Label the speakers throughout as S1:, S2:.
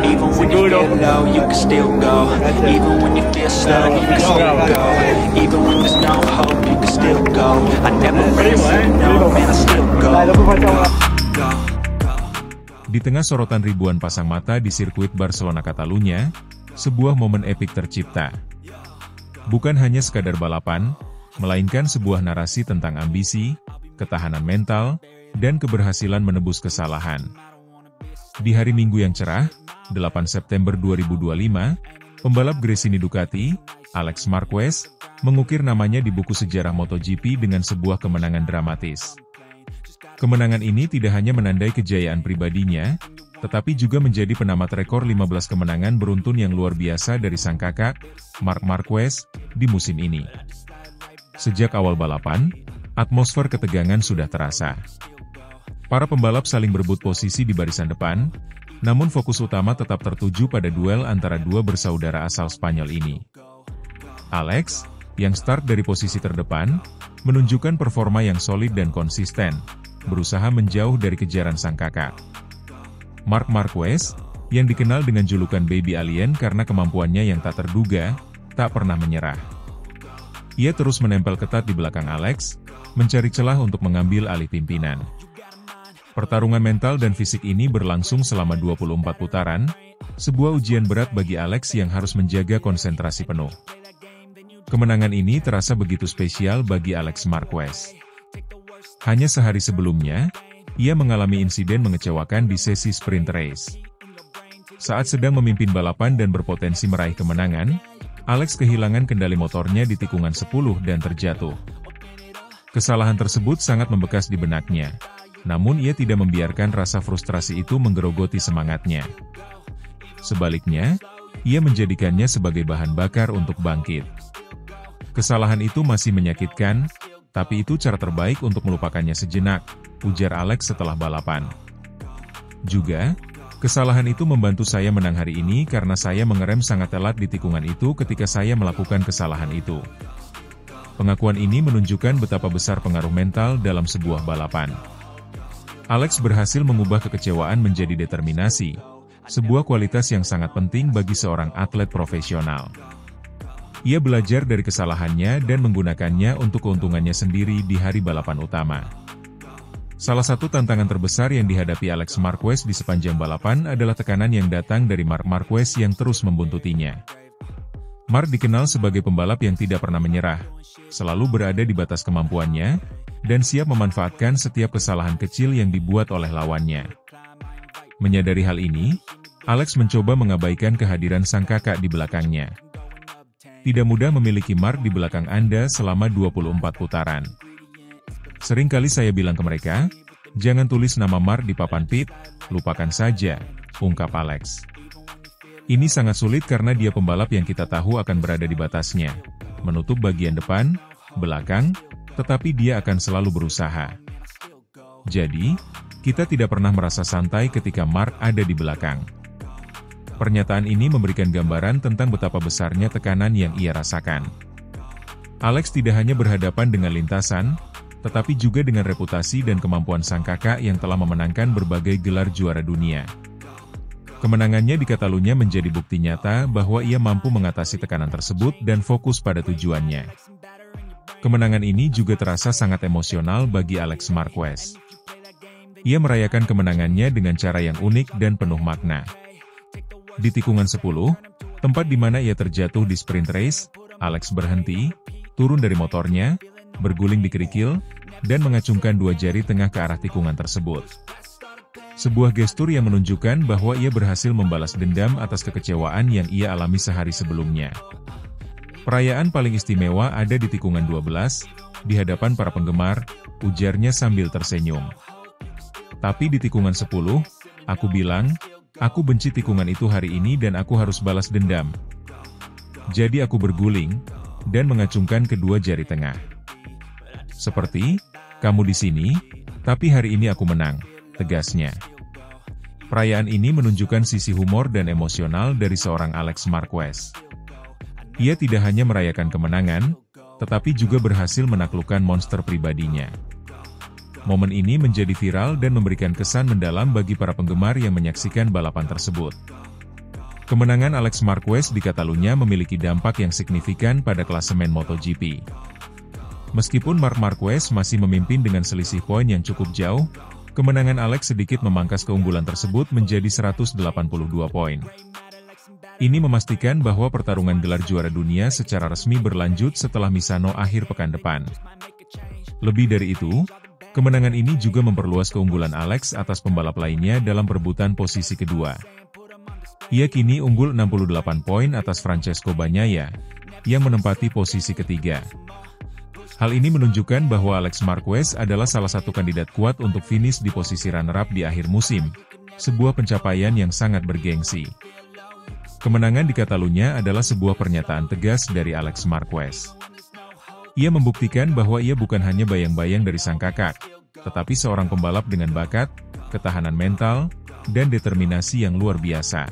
S1: Even when you feel low, you can still go. Even when you feel slow, you can still go. Even when there's no hope, you can still go. I never really said no, man, I still go. Go.
S2: Di tengah sorotan ribuan pasang mata di sirkuit Barcelona Catalunya, sebuah momen epik tercipta. Bukan hanya sekadar balapan, melainkan sebuah narasi tentang ambisi, ketahanan mental, dan keberhasilan menebus kesalahan. Di hari Minggu yang cerah, 8 September 2025, pembalap Gresini Ducati, Alex Marquez, mengukir namanya di buku sejarah MotoGP dengan sebuah kemenangan dramatis. Kemenangan ini tidak hanya menandai kejayaan pribadinya, tetapi juga menjadi penamat rekor 15 kemenangan beruntun yang luar biasa dari sang kakak, Marc Marquez, di musim ini. Sejak awal balapan, atmosfer ketegangan sudah terasa. Para pembalap saling berebut posisi di barisan depan, namun fokus utama tetap tertuju pada duel antara dua bersaudara asal Spanyol ini. Alex, yang start dari posisi terdepan, menunjukkan performa yang solid dan konsisten, berusaha menjauh dari kejaran sang kakak. Marc Marquez, yang dikenal dengan julukan Baby Alien karena kemampuannya yang tak terduga, tak pernah menyerah. Ia terus menempel ketat di belakang Alex, mencari celah untuk mengambil alih pimpinan. Pertarungan mental dan fisik ini berlangsung selama 24 putaran, sebuah ujian berat bagi Alex yang harus menjaga konsentrasi penuh. Kemenangan ini terasa begitu spesial bagi Alex Marquez. Hanya sehari sebelumnya, ia mengalami insiden mengecewakan di sesi sprint race. Saat sedang memimpin balapan dan berpotensi meraih kemenangan, Alex kehilangan kendali motornya di tikungan 10 dan terjatuh. Kesalahan tersebut sangat membekas di benaknya. Namun ia tidak membiarkan rasa frustrasi itu menggerogoti semangatnya. Sebaliknya, ia menjadikannya sebagai bahan bakar untuk bangkit. Kesalahan itu masih menyakitkan, tapi itu cara terbaik untuk melupakannya sejenak, ujar Alex setelah balapan. Juga, kesalahan itu membantu saya menang hari ini karena saya mengerem sangat telat di tikungan itu ketika saya melakukan kesalahan itu. Pengakuan ini menunjukkan betapa besar pengaruh mental dalam sebuah balapan. Alex berhasil mengubah kekecewaan menjadi determinasi, sebuah kualitas yang sangat penting bagi seorang atlet profesional. Ia belajar dari kesalahannya dan menggunakannya untuk keuntungannya sendiri di hari balapan utama. Salah satu tantangan terbesar yang dihadapi Alex Marquez di sepanjang balapan adalah tekanan yang datang dari Marc Marquez yang terus membuntutinya. Marc dikenal sebagai pembalap yang tidak pernah menyerah, selalu berada di batas kemampuannya, dan siap memanfaatkan setiap kesalahan kecil yang dibuat oleh lawannya. Menyadari hal ini, Alex mencoba mengabaikan kehadiran sang kakak di belakangnya. Tidak mudah memiliki Marc di belakang Anda selama 24 putaran. Sering kali saya bilang ke mereka, jangan tulis nama Marc di papan pit, lupakan saja, ungkap Alex. Ini sangat sulit karena dia pembalap yang kita tahu akan berada di batasnya, menutup bagian depan, belakang, tetapi dia akan selalu berusaha. Jadi, kita tidak pernah merasa santai ketika Marc ada di belakang. Pernyataan ini memberikan gambaran tentang betapa besarnya tekanan yang ia rasakan. Alex tidak hanya berhadapan dengan lintasan, tetapi juga dengan reputasi dan kemampuan sang kakak yang telah memenangkan berbagai gelar juara dunia. Kemenangannya di Catalunya menjadi bukti nyata bahwa ia mampu mengatasi tekanan tersebut dan fokus pada tujuannya. Kemenangan ini juga terasa sangat emosional bagi Alex Marquez. Ia merayakan kemenangannya dengan cara yang unik dan penuh makna. Di tikungan 10, tempat di mana ia terjatuh di sprint race, Alex berhenti, turun dari motornya, berguling di kerikil, dan mengacungkan dua jari tengah ke arah tikungan tersebut. Sebuah gestur yang menunjukkan bahwa ia berhasil membalas dendam atas kekecewaan yang ia alami sehari sebelumnya. Perayaan paling istimewa ada di tikungan 12, di hadapan para penggemar, ujarnya sambil tersenyum. Tapi di tikungan 10, aku bilang, aku benci tikungan itu hari ini dan aku harus balas dendam. Jadi aku berguling, dan mengacungkan kedua jari tengah. Seperti, kamu di sini, tapi hari ini aku menang, tegasnya. Perayaan ini menunjukkan sisi humor dan emosional dari seorang Alex Marquez. Ia tidak hanya merayakan kemenangan, tetapi juga berhasil menaklukkan monster pribadinya. Momen ini menjadi viral dan memberikan kesan mendalam bagi para penggemar yang menyaksikan balapan tersebut. Kemenangan Alex Marquez di Catalunya memiliki dampak yang signifikan pada klasemen MotoGP. Meskipun Marc Marquez masih memimpin dengan selisih poin yang cukup jauh, kemenangan Alex sedikit memangkas keunggulan tersebut menjadi 182 poin. Ini memastikan bahwa pertarungan gelar juara dunia secara resmi berlanjut setelah Misano akhir pekan depan. Lebih dari itu, kemenangan ini juga memperluas keunggulan Alex atas pembalap lainnya dalam perebutan posisi kedua. Ia kini unggul 68 poin atas Francesco Bagnaia, yang menempati posisi ketiga. Hal ini menunjukkan bahwa Alex Marquez adalah salah satu kandidat kuat untuk finish di posisi runner-up di akhir musim, sebuah pencapaian yang sangat bergengsi. Kemenangan di Catalunya adalah sebuah pernyataan tegas dari Alex Marquez. Ia membuktikan bahwa ia bukan hanya bayang-bayang dari sang kakak, tetapi seorang pembalap dengan bakat, ketahanan mental, dan determinasi yang luar biasa.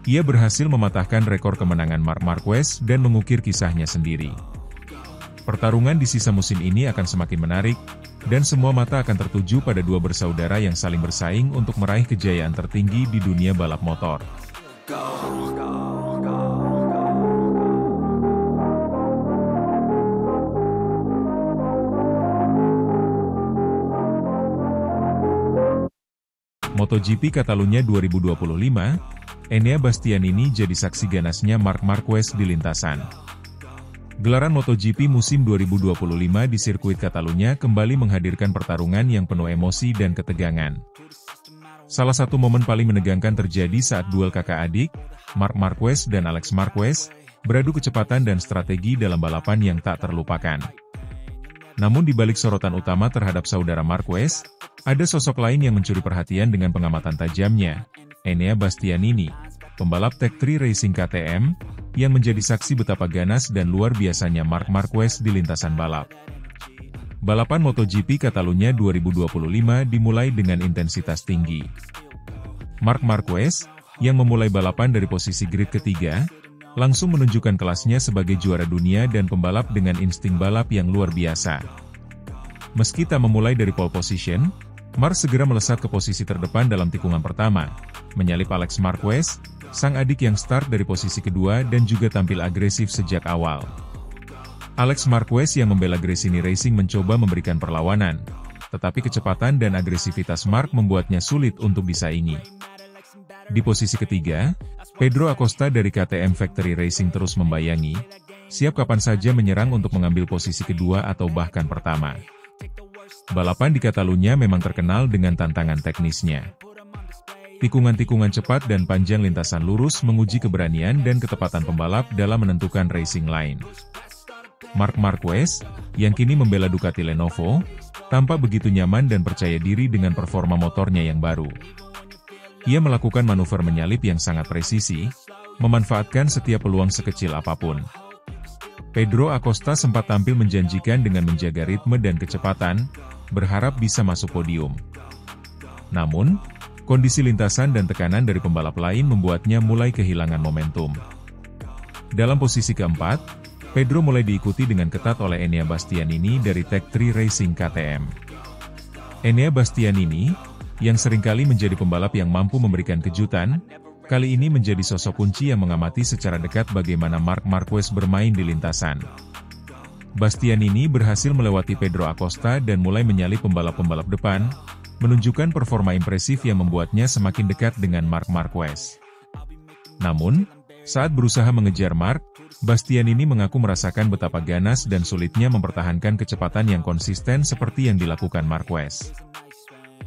S2: Ia berhasil mematahkan rekor kemenangan Marc Marquez dan mengukir kisahnya sendiri. Pertarungan di sisa musim ini akan semakin menarik, dan semua mata akan tertuju pada dua bersaudara yang saling bersaing untuk meraih kejayaan tertinggi di dunia balap motor. MotoGP Catalunya 2025, Enea Bastianini jadi saksi ganasnya Marc Marquez di lintasan. Gelaran MotoGP musim 2025 di sirkuit Catalunya kembali menghadirkan pertarungan yang penuh emosi dan ketegangan. Salah satu momen paling menegangkan terjadi saat duel kakak adik, Marc Marquez dan Alex Marquez, beradu kecepatan dan strategi dalam balapan yang tak terlupakan. Namun di balik sorotan utama terhadap saudara Marquez, ada sosok lain yang mencuri perhatian dengan pengamatan tajamnya, Enea Bastianini, pembalap Tech3 Racing KTM, yang menjadi saksi betapa ganas dan luar biasanya Marc Marquez di lintasan balap. Balapan MotoGP Catalunya 2025 dimulai dengan intensitas tinggi. Marc Marquez, yang memulai balapan dari posisi grid ketiga, langsung menunjukkan kelasnya sebagai juara dunia dan pembalap dengan insting balap yang luar biasa. Meski tak memulai dari pole position, Marc segera melesat ke posisi terdepan dalam tikungan pertama, menyalip Alex Marquez, sang adik yang start dari posisi kedua dan juga tampil agresif sejak awal. Alex Marquez yang membela Gresini Racing mencoba memberikan perlawanan, tetapi kecepatan dan agresivitas Marc membuatnya sulit untuk disaingi. Di posisi ketiga, Pedro Acosta dari KTM Factory Racing terus membayangi, siap kapan saja menyerang untuk mengambil posisi kedua atau bahkan pertama. Balapan di Catalunya memang terkenal dengan tantangan teknisnya. Tikungan-tikungan cepat dan panjang lintasan lurus menguji keberanian dan ketepatan pembalap dalam menentukan racing line. Marc Marquez, yang kini membela Ducati Lenovo, tampak begitu nyaman dan percaya diri dengan performa motornya yang baru. Ia melakukan manuver menyalip yang sangat presisi, memanfaatkan setiap peluang sekecil apapun. Pedro Acosta sempat tampil menjanjikan dengan menjaga ritme dan kecepatan, berharap bisa masuk podium. Namun, kondisi lintasan dan tekanan dari pembalap lain membuatnya mulai kehilangan momentum. Dalam posisi keempat, Pedro mulai diikuti dengan ketat oleh Enea Bastianini dari Tech3 Racing KTM. Enea Bastianini, yang seringkali menjadi pembalap yang mampu memberikan kejutan, kali ini menjadi sosok kunci yang mengamati secara dekat bagaimana Marc Marquez bermain di lintasan. Bastianini berhasil melewati Pedro Acosta dan mulai menyalip pembalap-pembalap depan, menunjukkan performa impresif yang membuatnya semakin dekat dengan Marc Marquez. Namun, saat berusaha mengejar Marc, Bastianini mengaku merasakan betapa ganas dan sulitnya mempertahankan kecepatan yang konsisten seperti yang dilakukan Marquez.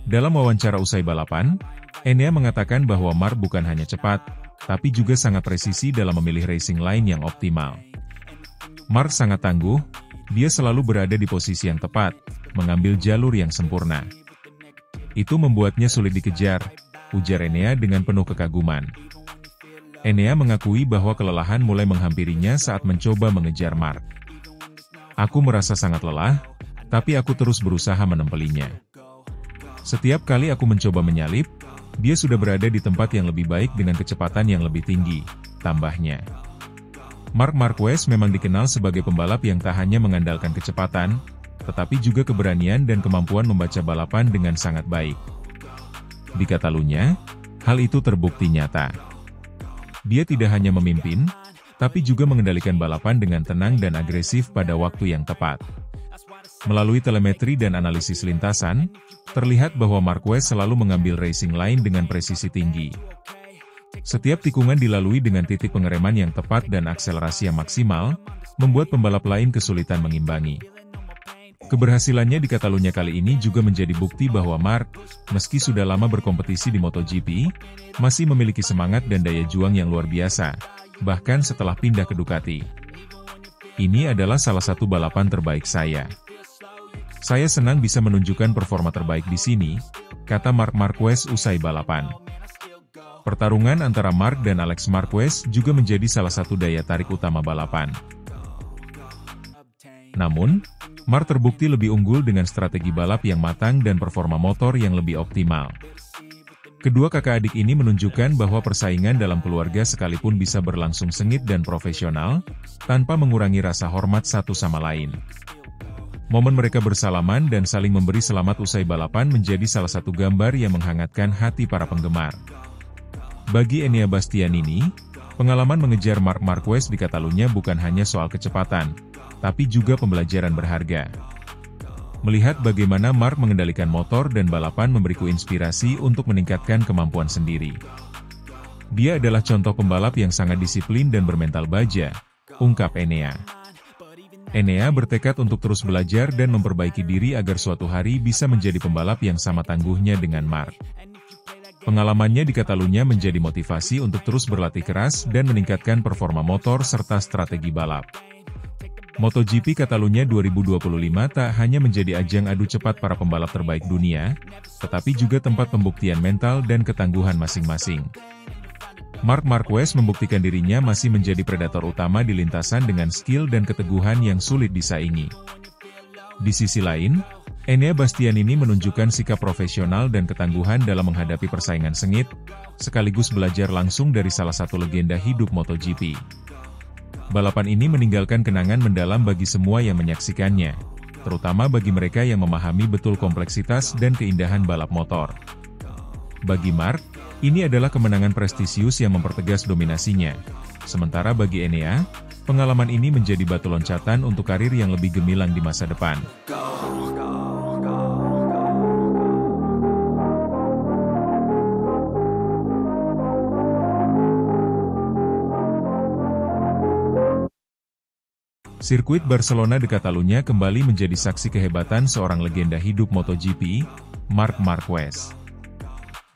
S2: Dalam wawancara usai balapan, Enea mengatakan bahwa Marc bukan hanya cepat, tapi juga sangat presisi dalam memilih racing line yang optimal. Marc sangat tangguh, dia selalu berada di posisi yang tepat, mengambil jalur yang sempurna. Itu membuatnya sulit dikejar, ujar Enea dengan penuh kekaguman. Enea mengakui bahwa kelelahan mulai menghampirinya saat mencoba mengejar Marc. Aku merasa sangat lelah, tapi aku terus berusaha menempelinya. Setiap kali aku mencoba menyalip, dia sudah berada di tempat yang lebih baik dengan kecepatan yang lebih tinggi, tambahnya. Marc Marquez memang dikenal sebagai pembalap yang tak hanya mengandalkan kecepatan, tetapi juga keberanian dan kemampuan membaca balapan dengan sangat baik. Di Catalunya, hal itu terbukti nyata. Dia tidak hanya memimpin, tapi juga mengendalikan balapan dengan tenang dan agresif pada waktu yang tepat. Melalui telemetri dan analisis lintasan, terlihat bahwa Marquez selalu mengambil racing line dengan presisi tinggi. Setiap tikungan dilalui dengan titik pengereman yang tepat dan akselerasi yang maksimal, membuat pembalap lain kesulitan mengimbangi. Keberhasilannya di Catalunya kali ini juga menjadi bukti bahwa Marc, meski sudah lama berkompetisi di MotoGP, masih memiliki semangat dan daya juang yang luar biasa, bahkan setelah pindah ke Ducati. Ini adalah salah satu balapan terbaik saya. Saya senang bisa menunjukkan performa terbaik di sini, kata Marc Marquez usai balapan. Pertarungan antara Marc dan Alex Marquez juga menjadi salah satu daya tarik utama balapan. Namun, Marc terbukti lebih unggul dengan strategi balap yang matang dan performa motor yang lebih optimal. Kedua kakak adik ini menunjukkan bahwa persaingan dalam keluarga sekalipun bisa berlangsung sengit dan profesional, tanpa mengurangi rasa hormat satu sama lain. Momen mereka bersalaman dan saling memberi selamat usai balapan menjadi salah satu gambar yang menghangatkan hati para penggemar. Bagi Enea Bastianini, pengalaman mengejar Marc Marquez di Catalunya bukan hanya soal kecepatan, tapi juga pembelajaran berharga. Melihat bagaimana Marc mengendalikan motor dan balapan memberiku inspirasi untuk meningkatkan kemampuan sendiri. Dia adalah contoh pembalap yang sangat disiplin dan bermental baja, ungkap Enea. Enea bertekad untuk terus belajar dan memperbaiki diri agar suatu hari bisa menjadi pembalap yang sama tangguhnya dengan Marc. Pengalamannya di Catalunya menjadi motivasi untuk terus berlatih keras dan meningkatkan performa motor serta strategi balap. MotoGP Catalunya 2025 tak hanya menjadi ajang adu cepat para pembalap terbaik dunia, tetapi juga tempat pembuktian mental dan ketangguhan masing-masing. Marc Marquez membuktikan dirinya masih menjadi predator utama di lintasan dengan skill dan keteguhan yang sulit disaingi. Di sisi lain, Enea Bastianini menunjukkan sikap profesional dan ketangguhan dalam menghadapi persaingan sengit, sekaligus belajar langsung dari salah satu legenda hidup MotoGP. Balapan ini meninggalkan kenangan mendalam bagi semua yang menyaksikannya, terutama bagi mereka yang memahami betul kompleksitas dan keindahan balap motor. Bagi Marc, ini adalah kemenangan prestisius yang mempertegas dominasinya. Sementara bagi Enea, pengalaman ini menjadi batu loncatan untuk karir yang lebih gemilang di masa depan. Sirkuit Barcelona de Catalunya kembali menjadi saksi kehebatan seorang legenda hidup MotoGP, Marc Marquez.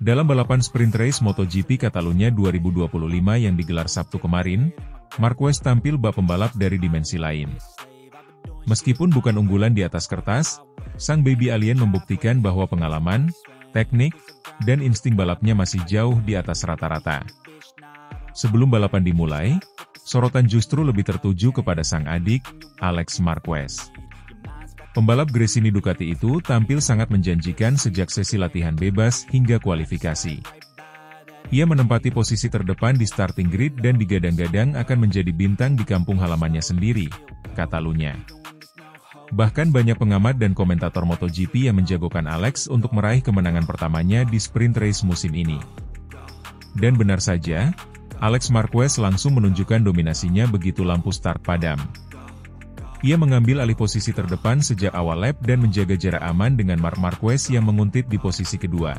S2: Dalam balapan sprint race MotoGP Catalunya 2025 yang digelar Sabtu kemarin, Marquez tampil bak pembalap dari dimensi lain. Meskipun bukan unggulan di atas kertas, sang baby alien membuktikan bahwa pengalaman, teknik, dan insting balapnya masih jauh di atas rata-rata. Sebelum balapan dimulai, sorotan justru lebih tertuju kepada sang adik, Alex Marquez. Pembalap Gresini Ducati itu tampil sangat menjanjikan sejak sesi latihan bebas hingga kualifikasi. Ia menempati posisi terdepan di starting grid dan digadang-gadang akan menjadi bintang di kampung halamannya sendiri, Catalunya. Bahkan banyak pengamat dan komentator MotoGP yang menjagokan Alex untuk meraih kemenangan pertamanya di sprint race musim ini. Dan benar saja, Alex Marquez langsung menunjukkan dominasinya begitu lampu start padam. Ia mengambil alih posisi terdepan sejak awal lap dan menjaga jarak aman dengan Marc Marquez yang menguntit di posisi kedua.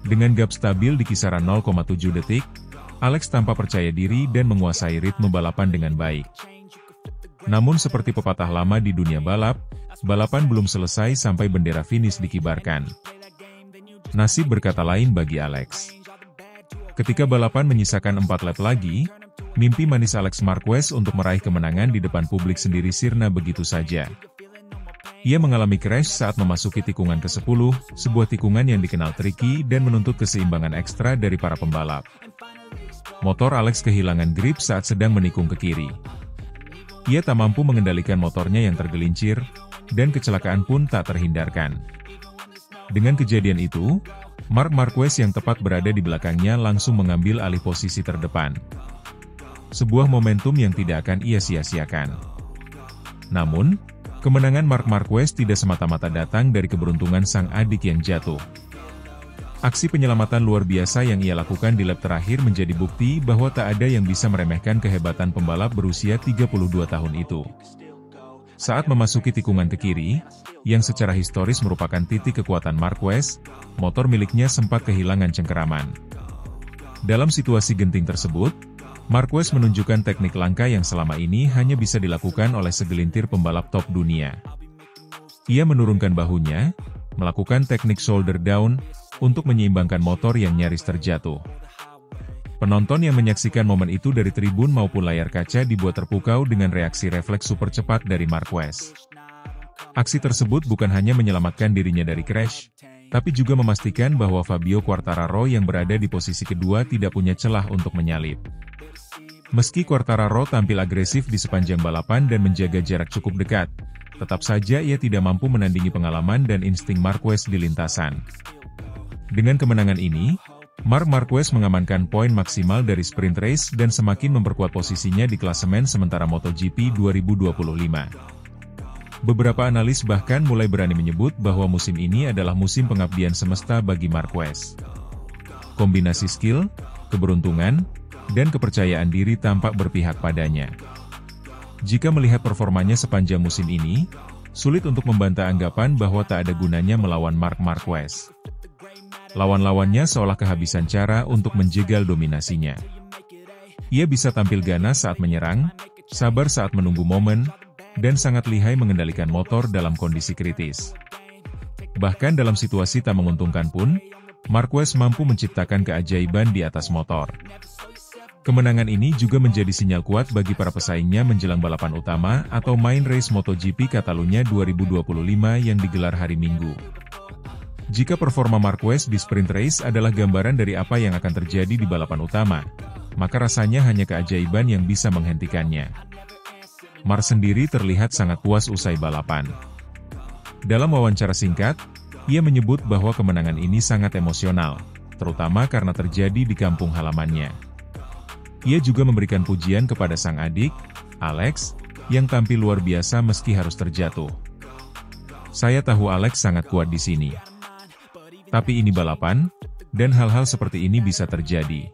S2: Dengan gap stabil di kisaran 0,7 detik, Alex tampak percaya diri dan menguasai ritme balapan dengan baik. Namun seperti pepatah lama di dunia balap, balapan belum selesai sampai bendera finish dikibarkan. Nasib berkata lain bagi Alex. Ketika balapan menyisakan 4 lap lagi, mimpi manis Alex Marquez untuk meraih kemenangan di depan publik sendiri sirna begitu saja. Ia mengalami crash saat memasuki tikungan ke-10, sebuah tikungan yang dikenal tricky dan menuntut keseimbangan ekstra dari para pembalap. Motor Alex kehilangan grip saat sedang menikung ke kiri. Ia tak mampu mengendalikan motornya yang tergelincir, dan kecelakaan pun tak terhindarkan. Dengan kejadian itu, Marc Marquez yang tepat berada di belakangnya langsung mengambil alih posisi terdepan. Sebuah momentum yang tidak akan ia sia-siakan. Namun, Kemenangan Marc Marquez tidak semata-mata datang dari keberuntungan sang adik yang jatuh. Aksi penyelamatan luar biasa yang ia lakukan di lap terakhir menjadi bukti bahwa tak ada yang bisa meremehkan kehebatan pembalap berusia 32 tahun itu. Saat memasuki tikungan ke kiri, yang secara historis merupakan titik kekuatan Marquez, motor miliknya sempat kehilangan cengkeraman. Dalam situasi genting tersebut, Marquez menunjukkan teknik langka yang selama ini hanya bisa dilakukan oleh segelintir pembalap top dunia. Ia menurunkan bahunya, melakukan teknik shoulder down, untuk menyeimbangkan motor yang nyaris terjatuh. Penonton yang menyaksikan momen itu dari tribun maupun layar kaca dibuat terpukau dengan reaksi refleks super cepat dari Marquez. Aksi tersebut bukan hanya menyelamatkan dirinya dari crash, tapi juga memastikan bahwa Fabio Quartararo yang berada di posisi kedua tidak punya celah untuk menyalip. Meski Quartararo tampil agresif di sepanjang balapan dan menjaga jarak cukup dekat, tetap saja ia tidak mampu menandingi pengalaman dan insting Marquez di lintasan. Dengan kemenangan ini, Marc Marquez mengamankan poin maksimal dari sprint race dan semakin memperkuat posisinya di klasemen sementara MotoGP 2025. Beberapa analis bahkan mulai berani menyebut bahwa musim ini adalah musim pengabdian semesta bagi Marquez. Kombinasi skill, keberuntungan, dan kepercayaan diri tampak berpihak padanya. Jika melihat performanya sepanjang musim ini, sulit untuk membantah anggapan bahwa tak ada gunanya melawan Marc Marquez. Lawan-lawannya seolah kehabisan cara untuk menjegal dominasinya. Ia bisa tampil ganas saat menyerang, sabar saat menunggu momen, dan sangat lihai mengendalikan motor dalam kondisi kritis. Bahkan dalam situasi tak menguntungkan pun, Marquez mampu menciptakan keajaiban di atas motor. Kemenangan ini juga menjadi sinyal kuat bagi para pesaingnya menjelang balapan utama atau main race MotoGP Catalunya 2025 yang digelar hari Minggu. Jika performa Marquez di sprint race adalah gambaran dari apa yang akan terjadi di balapan utama, maka rasanya hanya keajaiban yang bisa menghentikannya. Marc sendiri terlihat sangat puas usai balapan. Dalam wawancara singkat, ia menyebut bahwa kemenangan ini sangat emosional, terutama karena terjadi di kampung halamannya. Ia juga memberikan pujian kepada sang adik, Alex, yang tampil luar biasa meski harus terjatuh. Saya tahu Alex sangat kuat di sini. Tapi ini balapan, dan hal-hal seperti ini bisa terjadi.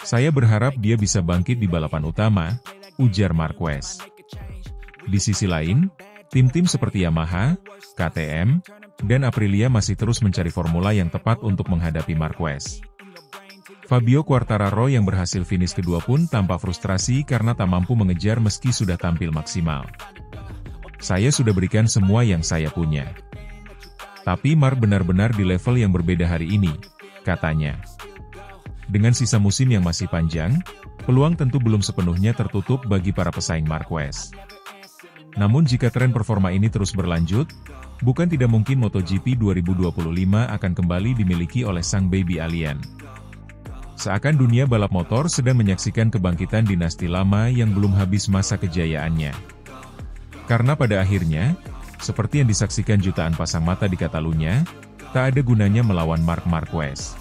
S2: Saya berharap dia bisa bangkit di balapan utama, ujar Marquez. Di sisi lain, tim-tim seperti Yamaha, KTM, dan Aprilia masih terus mencari formula yang tepat untuk menghadapi Marquez. Fabio Quartararo yang berhasil finish kedua pun tampak frustrasi karena tak mampu mengejar meski sudah tampil maksimal. Saya sudah berikan semua yang saya punya. Tapi Marc benar-benar di level yang berbeda hari ini, katanya. Dengan sisa musim yang masih panjang, peluang tentu belum sepenuhnya tertutup bagi para pesaing Marquez. Namun jika tren performa ini terus berlanjut, bukan tidak mungkin MotoGP 2025 akan kembali dimiliki oleh sang baby alien. Seakan dunia balap motor sedang menyaksikan kebangkitan dinasti lama yang belum habis masa kejayaannya. Karena pada akhirnya, seperti yang disaksikan jutaan pasang mata di Catalunya, tak ada gunanya melawan Marc Marquez.